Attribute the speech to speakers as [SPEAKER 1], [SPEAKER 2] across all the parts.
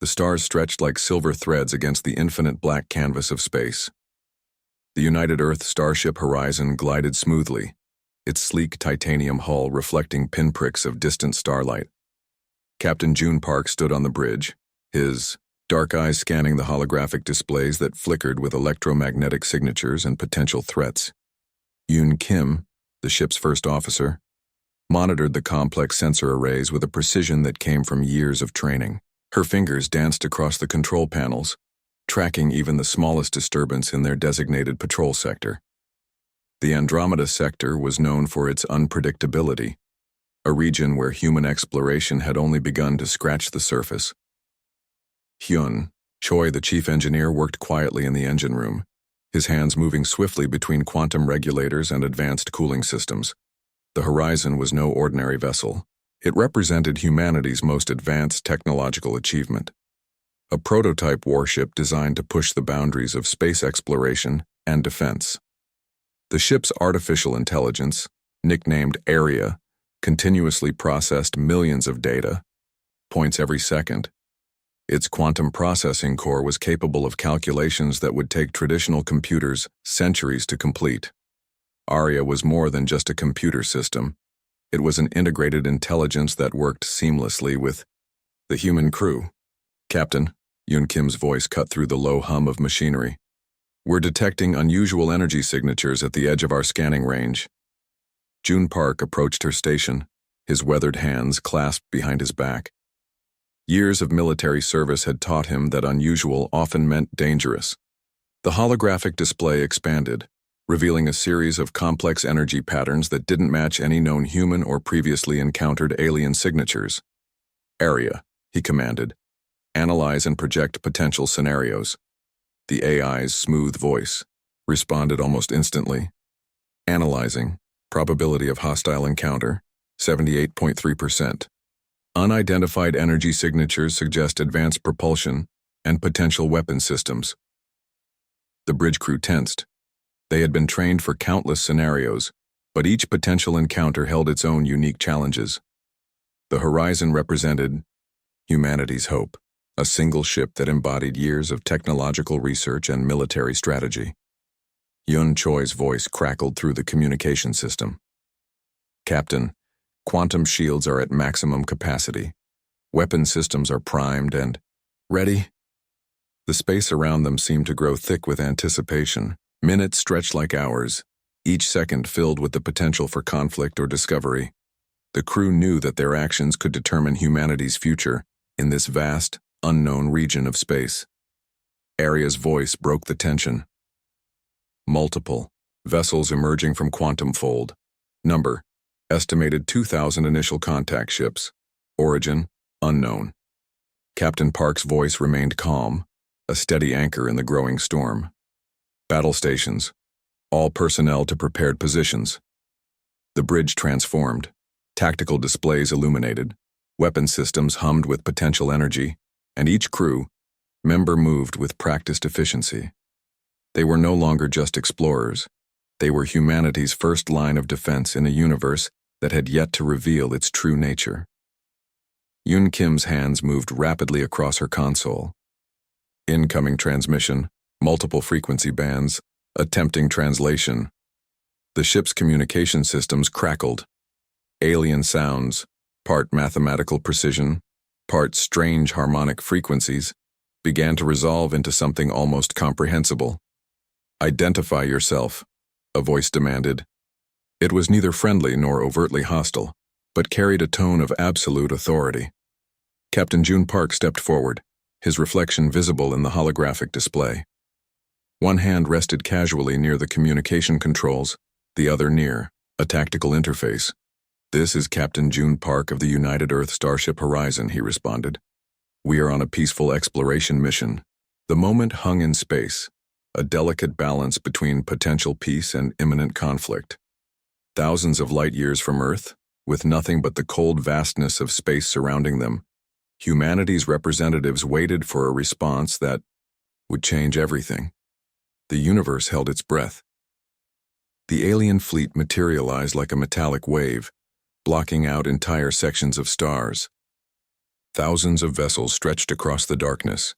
[SPEAKER 1] The stars stretched like silver threads against the infinite black canvas of space. The United Earth starship Horizon glided smoothly, its sleek titanium hull reflecting pinpricks of distant starlight. Captain June Park stood on the bridge, his dark eyes scanning the holographic displays that flickered with electromagnetic signatures and potential threats. Yoon Kim, the ship's first officer, monitored the complex sensor arrays with a precision that came from years of training. Her fingers danced across the control panels, tracking even the smallest disturbance in their designated patrol sector. The Andromeda sector was known for its unpredictability, a region where human exploration had only begun to scratch the surface. Hyun Choi, the chief engineer, worked quietly in the engine room, his hands moving swiftly between quantum regulators and advanced cooling systems. The Horizon was no ordinary vessel. It represented humanity's most advanced technological achievement, a prototype warship designed to push the boundaries of space exploration and defense. The ship's artificial intelligence, nicknamed ARIA, continuously processed millions of data points every second. Its quantum processing core was capable of calculations that would take traditional computers centuries to complete. ARIA was more than just a computer system. It was an integrated intelligence that worked seamlessly with the human crew. "Captain," Yoon Kim's voice cut through the low hum of machinery. "We're detecting unusual energy signatures at the edge of our scanning range." June Park approached her station, his weathered hands clasped behind his back. Years of military service had taught him that unusual often meant dangerous. The holographic display expanded, revealing a series of complex energy patterns that didn't match any known human or previously encountered alien signatures. "ARIA," he commanded. "Analyze and project potential scenarios." The AI's smooth voice responded almost instantly. "Analyzing. Probability of hostile encounter, 78.3%. Unidentified energy signatures suggest advanced propulsion and potential weapon systems." The bridge crew tensed. They had been trained for countless scenarios, but each potential encounter held its own unique challenges. The Horizon represented humanity's hope, a single ship that embodied years of technological research and military strategy. Yoon Choi's voice crackled through the communication system. "Captain, quantum shields are at maximum capacity. Weapon systems are primed and ready." The space around them seemed to grow thick with anticipation. Minutes stretched like hours, each second filled with the potential for conflict or discovery. The crew knew that their actions could determine humanity's future in this vast, unknown region of space. ARIA's voice broke the tension. "Multiple vessels emerging from quantum fold. Number, estimated 2,000 initial contact ships. Origin, unknown." Captain Park's voice remained calm, a steady anchor in the growing storm. "Battle stations. All personnel to prepared positions." The bridge transformed. Tactical displays illuminated. Weapon systems hummed with potential energy, and each crew member moved with practiced efficiency. They were no longer just explorers. They were humanity's first line of defense in a universe that had yet to reveal its true nature. Yoon Kim's hands moved rapidly across her console. Incoming transmission, multiple frequency bands, attempting translation. The ship's communication systems crackled. Alien sounds, part mathematical precision, part strange harmonic frequencies, began to resolve into something almost comprehensible. "Identify yourself," a voice demanded. It was neither friendly nor overtly hostile, but carried a tone of absolute authority. Captain June Park stepped forward, his reflection visible in the holographic display. One hand rested casually near the communication controls, the other near a tactical interface. "This is Captain June Park of the United Earth Starship Horizon," he responded. "We are on a peaceful exploration mission." The moment hung in space, a delicate balance between potential peace and imminent conflict. Thousands of light years from Earth, with nothing but the cold vastness of space surrounding them, humanity's representatives waited for a response that would change everything. The universe held its breath. The alien fleet materialized like a metallic wave, blocking out entire sections of stars. Thousands of vessels stretched across the darkness,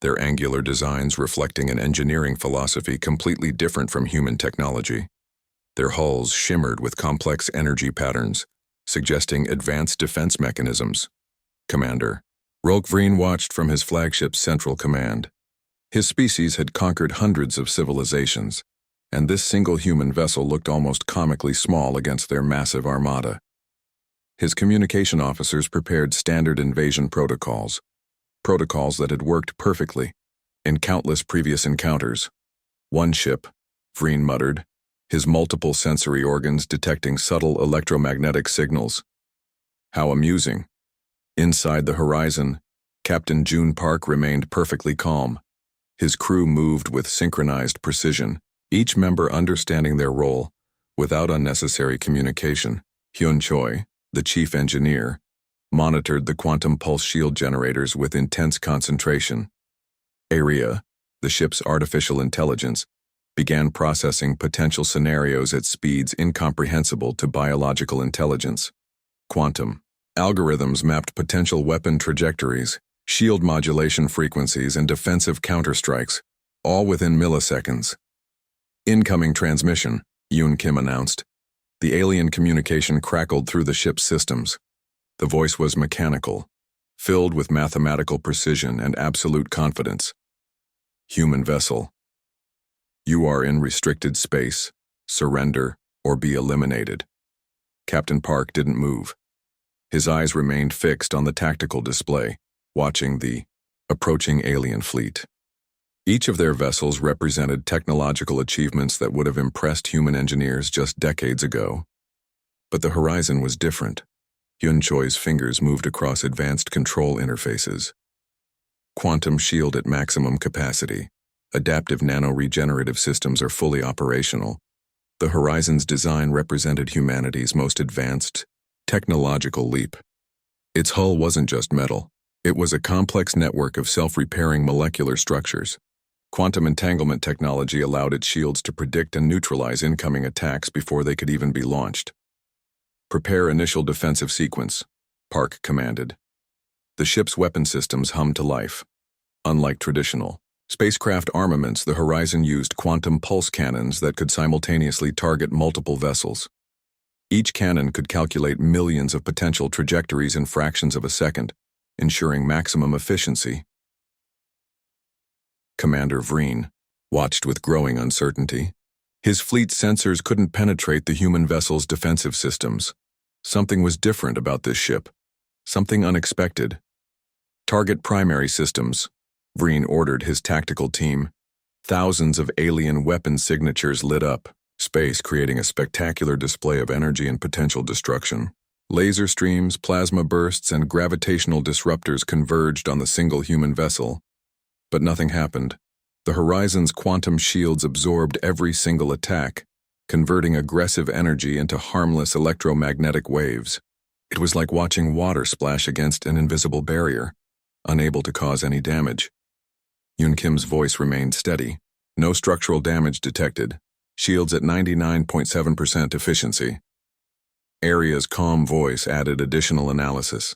[SPEAKER 1] their angular designs reflecting an engineering philosophy completely different from human technology. Their hulls shimmered with complex energy patterns, suggesting advanced defense mechanisms. Commander Rolkvreen watched from his flagship's central command. His species had conquered hundreds of civilizations, and this single human vessel looked almost comically small against their massive armada. His communication officers prepared standard invasion protocols that had worked perfectly in countless previous encounters. One ship, Vreen muttered, his multiple sensory organs detecting subtle electromagnetic signals. How amusing. Inside the horizon, Captain June Park remained perfectly calm. His crew moved with synchronized precision, each member understanding their role, without unnecessary communication. Hyun Choi, the chief engineer, monitored the quantum pulse shield generators with intense concentration. Aria, the ship's artificial intelligence, began processing potential scenarios at speeds incomprehensible to biological intelligence. Quantum algorithms mapped potential weapon trajectories, shield modulation frequencies, and defensive counterstrikes, all within milliseconds. Incoming transmission, Yoon Kim announced. The alien communication crackled through the ship's systems. The voice was mechanical, filled with mathematical precision and absolute confidence. Human vessel. You are in restricted space. Surrender or be eliminated. Captain Park didn't move. His eyes remained fixed on the tactical display, watching the approaching alien fleet. Each of their vessels represented technological achievements that would have impressed human engineers just decades ago. But the horizon was different. Hyun Choi's fingers moved across advanced control interfaces. Quantum shield at maximum capacity. Adaptive nano-regenerative systems are fully operational. The horizon's design represented humanity's most advanced technological leap. Its hull wasn't just metal. It was a complex network of self-repairing molecular structures. Quantum entanglement technology allowed its shields to predict and neutralize incoming attacks before they could even be launched. Prepare initial defensive sequence, Park commanded. The ship's weapon systems hummed to life. Unlike traditional spacecraft armaments, the Horizon used quantum pulse cannons that could simultaneously target multiple vessels. Each cannon could calculate millions of potential trajectories in fractions of a second, ensuring maximum efficiency. Commander Vreen watched with growing uncertainty. His fleet's sensors couldn't penetrate the human vessel's defensive systems. Something was different about this ship. Something unexpected. Target primary systems, Vreen ordered his tactical team. Thousands of alien weapon signatures lit up, space creating a spectacular display of energy and potential destruction. Laser streams, plasma bursts, and gravitational disruptors converged on the single human vessel. But nothing happened. The Horizon's quantum shields absorbed every single attack, converting aggressive energy into harmless electromagnetic waves. It was like watching water splash against an invisible barrier, unable to cause any damage. Yoon Kim's voice remained steady. No structural damage detected. Shields at 99.7% efficiency. Aria's calm voice added additional analysis.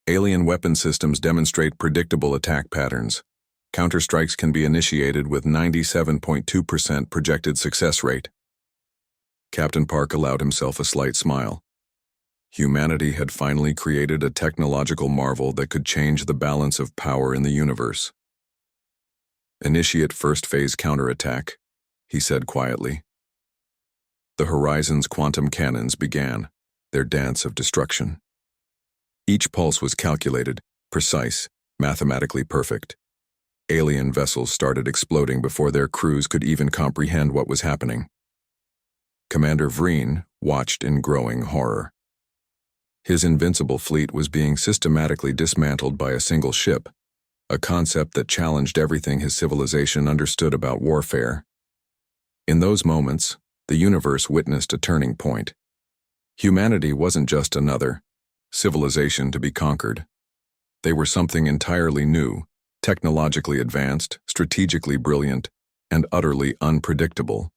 [SPEAKER 1] Alien weapon systems demonstrate predictable attack patterns. Counterstrikes can be initiated with 97.2% projected success rate. Captain Park allowed himself a slight smile. Humanity had finally created a technological marvel that could change the balance of power in the universe. Initiate first phase counterattack, he said quietly. The Horizon's quantum cannons began their dance of destruction. Each pulse was calculated, precise, mathematically perfect. Alien vessels started exploding before their crews could even comprehend what was happening. Commander Vreen watched in growing horror. His invincible fleet was being systematically dismantled by a single ship, a concept that challenged everything his civilization understood about warfare. In those moments, the universe witnessed a turning point. Humanity wasn't just another civilization to be conquered. They were something entirely new, technologically advanced, strategically brilliant, and utterly unpredictable.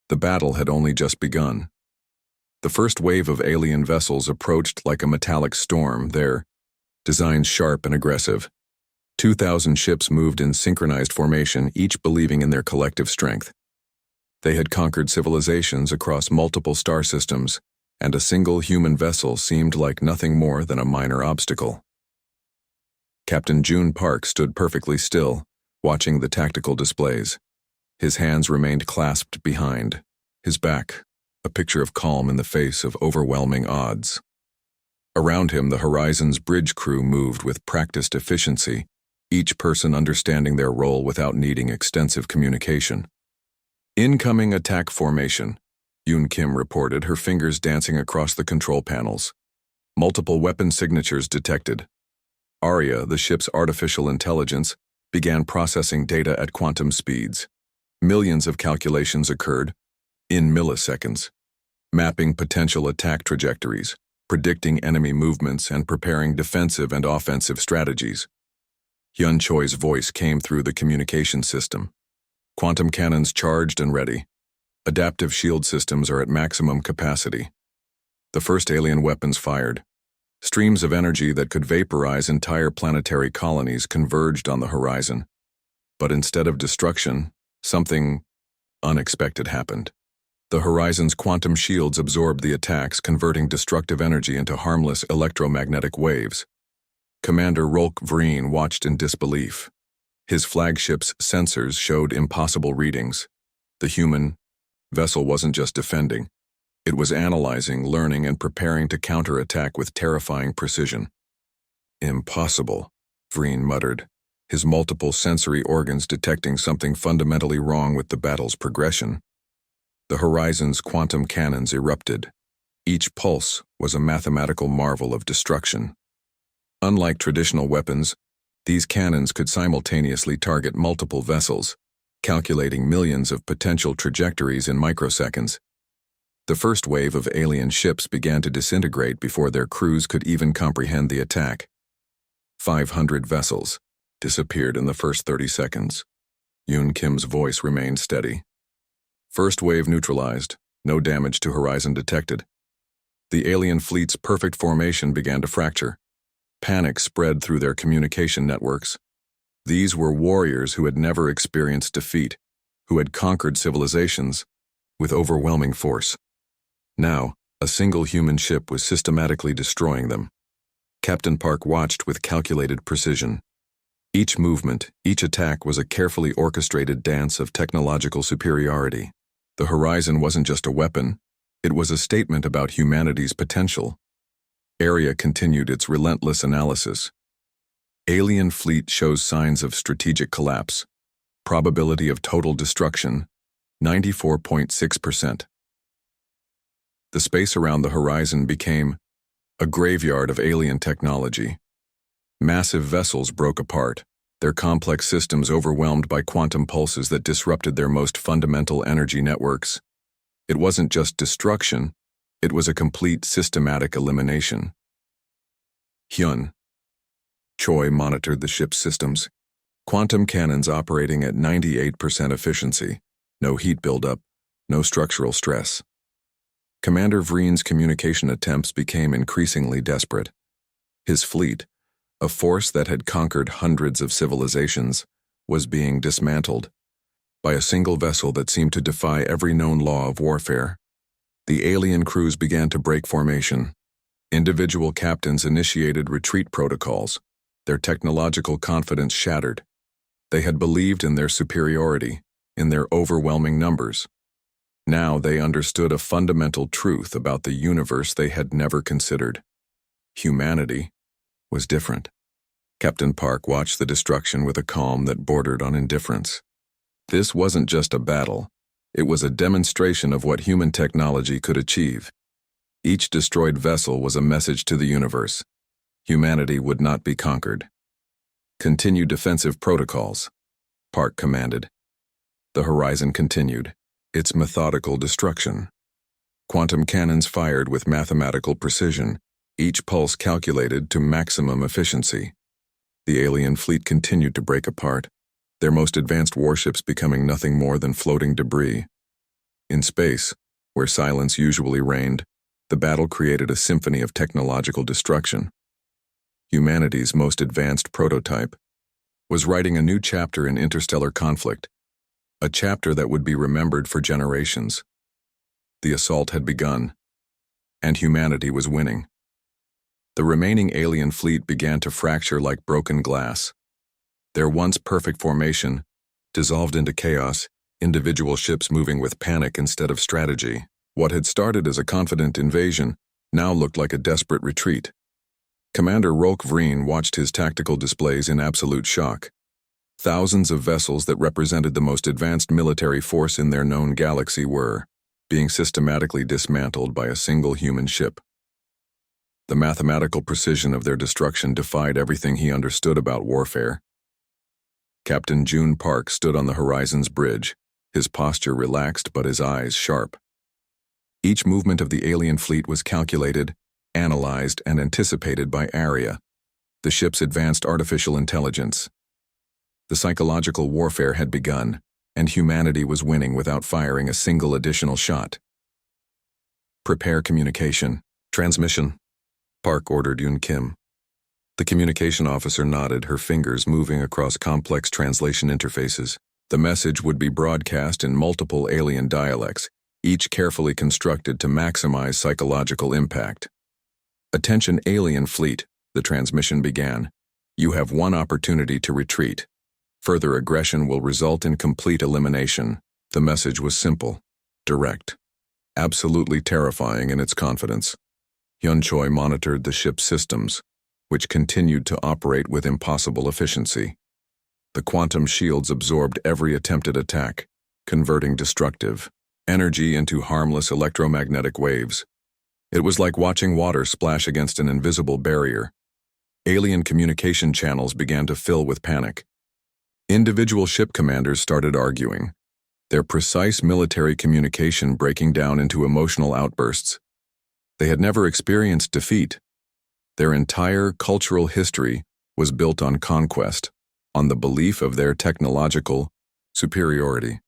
[SPEAKER 1] The battle had only just begun. The first wave of alien vessels approached like a metallic storm, their designs sharp and aggressive. 2,000 ships moved in synchronized formation, each believing in their collective strength. They had conquered civilizations across multiple star systems, and a single human vessel seemed like nothing more than a minor obstacle. Captain June Park stood perfectly still, watching the tactical displays. His hands remained clasped behind his back, a picture of calm in the face of overwhelming odds. Around him, the Horizon's bridge crew moved with practiced efficiency, each person understanding their role without needing extensive communication. Incoming attack formation, Yoon Kim reported, her fingers dancing across the control panels. Multiple weapon signatures detected. Arya, the ship's artificial intelligence, began processing data at quantum speeds. Millions of calculations occurred, in milliseconds, mapping potential attack trajectories, predicting enemy movements, and preparing defensive and offensive strategies. Hyun Choi's voice came through the communication system. Quantum cannons charged and ready. Adaptive shield systems are at maximum capacity. The first alien weapons fired. Streams of energy that could vaporize entire planetary colonies converged on the horizon. But instead of destruction, something unexpected happened. The horizon's quantum shields absorbed the attacks, converting destructive energy into harmless electromagnetic waves. Commander Rolk Vreen watched in disbelief. His flagship's sensors showed impossible readings. The human vessel wasn't just defending. It was analyzing, learning, and preparing to counterattack with terrifying precision. Impossible, Vreen muttered, his multiple sensory organs detecting something fundamentally wrong with the battle's progression. The horizon's quantum cannons erupted. Each pulse was a mathematical marvel of destruction. Unlike traditional weapons, these cannons could simultaneously target multiple vessels, calculating millions of potential trajectories in microseconds. The first wave of alien ships began to disintegrate before their crews could even comprehend the attack. 500 vessels disappeared in the first 30 seconds. Yoon Kim's voice remained steady. First wave neutralized, no damage to Horizon detected. The alien fleet's perfect formation began to fracture. Panic spread through their communication networks. These were warriors who had never experienced defeat, who had conquered civilizations with overwhelming force. Now, a single human ship was systematically destroying them. Captain Park watched with calculated precision. Each movement, each attack was a carefully orchestrated dance of technological superiority. The Horizon wasn't just a weapon, it was a statement about humanity's potential. Arya continued its relentless analysis. Alien fleet shows signs of strategic collapse. Probability of total destruction, 94.6%. The space around the horizon became a graveyard of alien technology. Massive vessels broke apart, their complex systems overwhelmed by quantum pulses that disrupted their most fundamental energy networks. It wasn't just destruction, it was a complete systematic elimination. Hyun Choi monitored the ship's systems. Quantum cannons operating at 98% efficiency. No heat buildup, no structural stress. Commander Vreen's communication attempts became increasingly desperate. His fleet, a force that had conquered hundreds of civilizations, was being dismantled by a single vessel that seemed to defy every known law of warfare. The alien crews began to break formation. Individual captains initiated retreat protocols, their technological confidence shattered. They had believed in their superiority, in their overwhelming numbers. Now they understood a fundamental truth about the universe they had never considered. Humanity was different. Captain Park watched the destruction with a calm that bordered on indifference. This wasn't just a battle. It was a demonstration of what human technology could achieve. Each destroyed vessel was a message to the universe. Humanity would not be conquered. Continue defensive protocols, Park commanded. The horizon continued, its methodical destruction. Quantum cannons fired with mathematical precision, each pulse calculated to maximum efficiency. The alien fleet continued to break apart, their most advanced warships becoming nothing more than floating debris. In space, where silence usually reigned, the battle created a symphony of technological destruction. humanity's most advanced prototype, was writing a new chapter in interstellar conflict, a chapter that would be remembered for generations. The assault had begun, and humanity was winning. The remaining alien fleet began to fracture like broken glass. Their once perfect formation dissolved into chaos, individual ships moving with panic instead of strategy. What had started as a confident invasion now looked like a desperate retreat. Commander Rolk Vreen watched his tactical displays in absolute shock. Thousands of vessels that represented the most advanced military force in their known galaxy were being systematically dismantled by a single human ship. The mathematical precision of their destruction defied everything he understood about warfare. Captain June Park stood on the horizon's bridge, his posture relaxed but his eyes sharp. Each movement of the alien fleet was calculated, analyzed, and anticipated by ARIA, the ship's advanced artificial intelligence. The psychological warfare had begun, and humanity was winning without firing a single additional shot. "Prepare communication. Transmission," Park ordered Yoon Kim. The communication officer nodded, her fingers moving across complex translation interfaces. The message would be broadcast in multiple alien dialects, each carefully constructed to maximize psychological impact. "Attention alien fleet," the transmission began. "You have one opportunity to retreat. Further aggression will result in complete elimination." The message was simple, direct, absolutely terrifying in its confidence. Hyun Choi monitored the ship's systems, which continued to operate with impossible efficiency. The quantum shields absorbed every attempted attack, converting destructive energy into harmless electromagnetic waves. It was like watching water splash against an invisible barrier. Alien communication channels began to fill with panic. Individual ship commanders started arguing, their precise military communication breaking down into emotional outbursts. They had never experienced defeat. Their entire cultural history was built on conquest, on the belief of their technological superiority.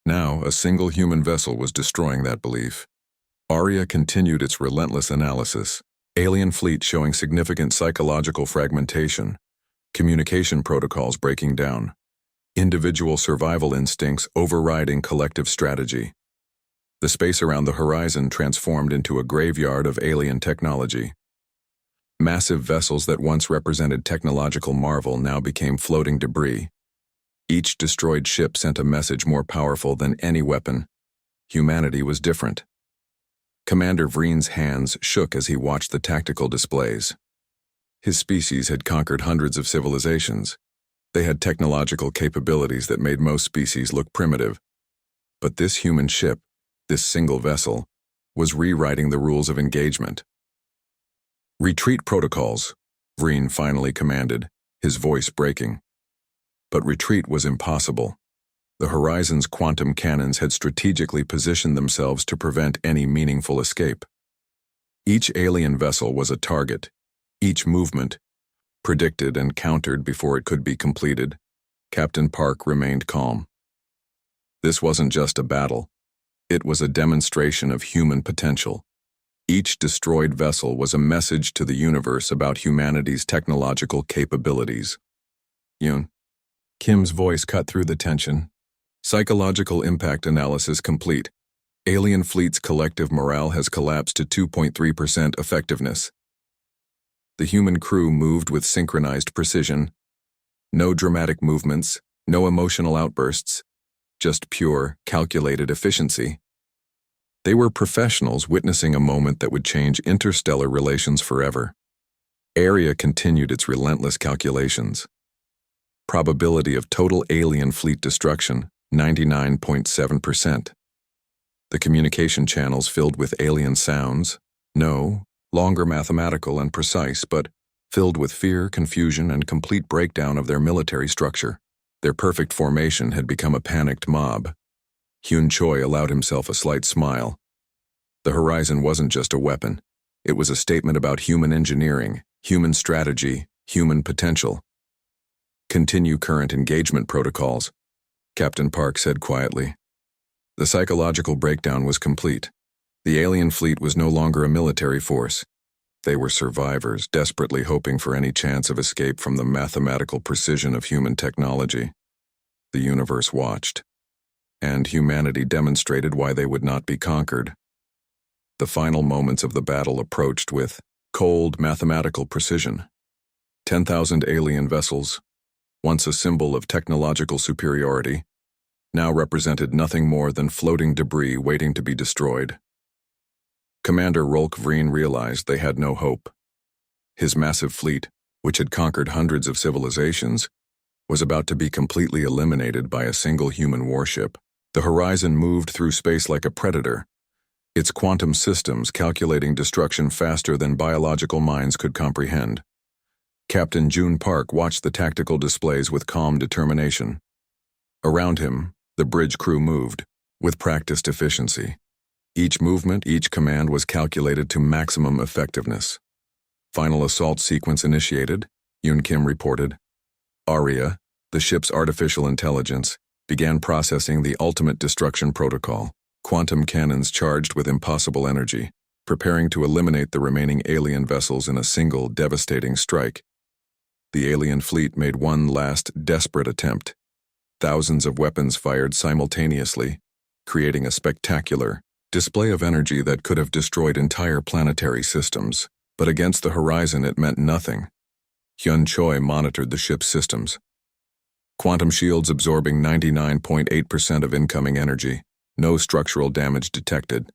[SPEAKER 1] Now, a single human vessel was destroying that belief. ARIA continued its relentless analysis. Alien fleet showing significant psychological fragmentation, communication protocols breaking down, individual survival instincts overriding collective strategy. The space around the horizon transformed into a graveyard of alien technology. Massive vessels that once represented technological marvel now became floating debris. Each destroyed ship sent a message more powerful than any weapon. Humanity was different. Commander Vreen's hands shook as he watched the tactical displays. His species had conquered hundreds of civilizations. They had technological capabilities that made most species look primitive. But this human ship, this single vessel, was rewriting the rules of engagement. "Retreat protocols," Vreen finally commanded, his voice breaking. But retreat was impossible. The horizon's quantum cannons had strategically positioned themselves to prevent any meaningful escape. Each alien vessel was a target, each movement, predicted and countered before it could be completed. Captain Park remained calm. This wasn't just a battle. It was a demonstration of human potential. Each destroyed vessel was a message to the universe about humanity's technological capabilities. "Yoon." Kim's voice cut through the tension. "Psychological impact analysis complete. Alien fleet's collective morale has collapsed to 2.3% effectiveness. The human crew moved with synchronized precision. No dramatic movements, no emotional outbursts, just pure, calculated efficiency. They were professionals witnessing a moment that would change interstellar relations forever." ARIA continued its relentless calculations. Probability of total alien fleet destruction, 99.7%. The communication channels filled with alien sounds, no longer mathematical and precise, but filled with fear, confusion, and complete breakdown of their military structure. Their perfect formation had become a panicked mob. Hyun Choi allowed himself a slight smile. The horizon wasn't just a weapon. It was a statement about human engineering, human strategy, human potential. "Continue current engagement protocols," Captain Park said quietly. The psychological breakdown was complete. The alien fleet was no longer a military force. They were survivors, desperately hoping for any chance of escape from the mathematical precision of human technology. The universe watched, and humanity demonstrated why they would not be conquered. The final moments of the battle approached with cold mathematical precision. 10,000 alien vessels, once a symbol of technological superiority, now represented nothing more than floating debris waiting to be destroyed. Commander Rolk Vreen realized they had no hope. His massive fleet, which had conquered hundreds of civilizations, was about to be completely eliminated by a single human warship. The Horizon moved through space like a predator, its quantum systems calculating destruction faster than biological minds could comprehend. Captain June Park watched the tactical displays with calm determination. Around him, the bridge crew moved, with practiced efficiency. Each movement, each command was calculated to maximum effectiveness. Final assault sequence initiated, Yoon Kim reported. Aria, the ship's artificial intelligence, began processing the ultimate destruction protocol, quantum cannons charged with impossible energy, preparing to eliminate the remaining alien vessels in a single devastating strike. The alien fleet made one last desperate attempt. Thousands of weapons fired simultaneously, creating a spectacular display of energy that could have destroyed entire planetary systems. But against the Horizon it meant nothing. Hyun Choi monitored the ship's systems. Quantum shields absorbing 99.8% of incoming energy, no structural damage detected.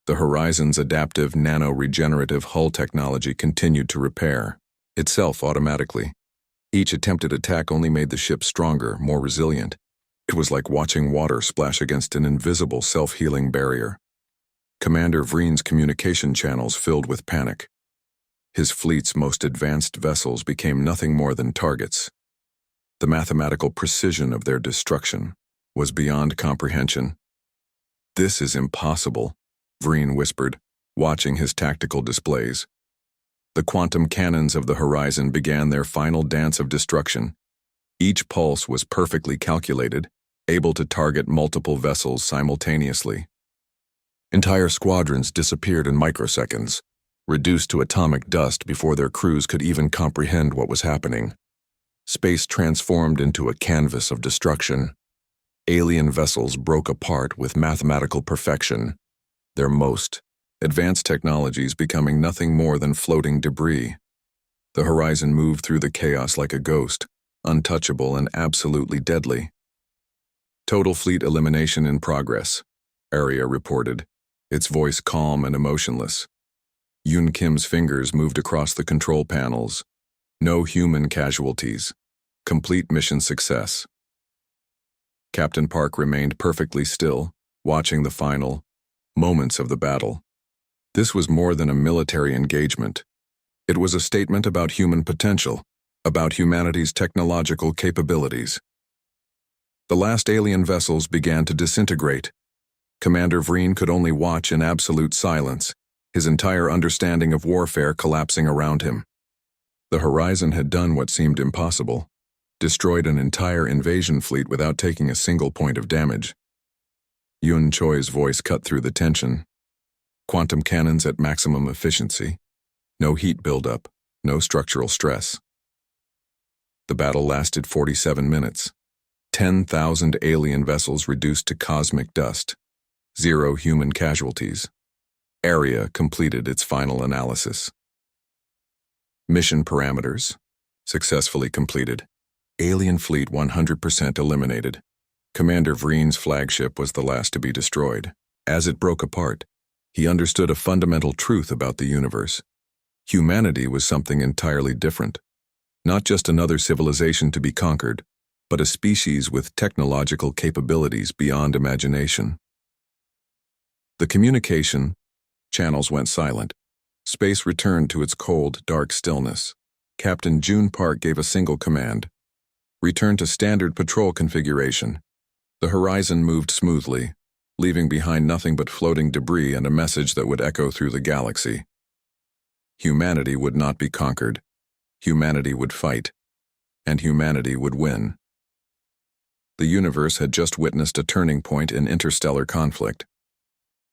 [SPEAKER 1] The Horizon's adaptive nano-regenerative hull technology continued to repair itself automatically. Each attempted attack only made the ship stronger, more resilient. It was like watching water splash against an invisible self-healing barrier. Commander Vreen's communication channels filled with panic. His fleet's most advanced vessels became nothing more than targets. The mathematical precision of their destruction was beyond comprehension. "This is impossible," Vreen whispered, watching his tactical displays. The quantum cannons of the Horizon began their final dance of destruction. Each pulse was perfectly calculated, able to target multiple vessels simultaneously. Entire squadrons disappeared in microseconds, reduced to atomic dust before their crews could even comprehend what was happening. Space transformed into a canvas of destruction. Alien vessels broke apart with mathematical perfection, their most advanced technologies becoming nothing more than floating debris. The Horizon moved through the chaos like a ghost, untouchable and absolutely deadly. "Total fleet elimination in progress," Aria reported, its voice calm and emotionless. Yoon Kim's fingers moved across the control panels. No human casualties. Complete mission success. Captain Park remained perfectly still, watching the final moments of the battle. This was more than a military engagement. It was a statement about human potential, about humanity's technological capabilities. The last alien vessels began to disintegrate. Commander Vreen could only watch in absolute silence, his entire understanding of warfare collapsing around him. The Horizon had done what seemed impossible, destroyed an entire invasion fleet without taking a single point of damage. Yoon Choi's voice cut through the tension. Quantum cannons at maximum efficiency. No heat buildup, no structural stress. The battle lasted 47 minutes. 10,000 alien vessels reduced to cosmic dust. 0 human casualties. Aria completed its final analysis. Mission parameters. Successfully completed. Alien fleet 100% eliminated. Commander Vreen's flagship was the last to be destroyed. As it broke apart, he understood a fundamental truth about the universe. Humanity was something entirely different. Not just another civilization to be conquered, but a species with technological capabilities beyond imagination. The communication channels went silent. Space returned to its cold, dark stillness. Captain June Park gave a single command. Return to standard patrol configuration. The Horizon moved smoothly, leaving behind nothing but floating debris and a message that would echo through the galaxy. Humanity would not be conquered. Humanity would fight. And humanity would win. The universe had just witnessed a turning point in interstellar conflict.